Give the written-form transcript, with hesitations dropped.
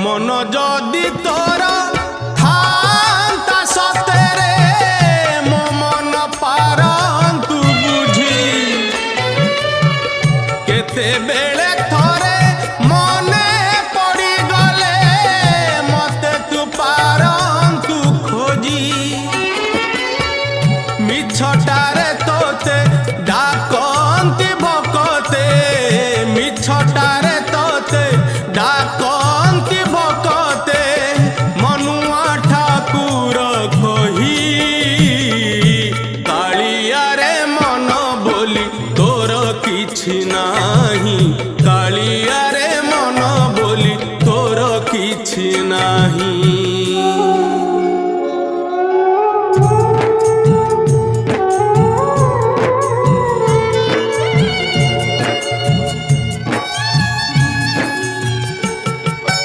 मन जदि तोर थांता सतेरे मो मन पारंतु बुझी केते बेले थरे मने पड़ी गले मते तू पारंतु खोजी मिछटारे तोते डाकंती भकते मिछटारे तोते डाकंती भकते मनुआ ठाकुर कही कालिया रे मन बोली तोर किछि नाही कालिया रे मन बोली तोर किछि नाही।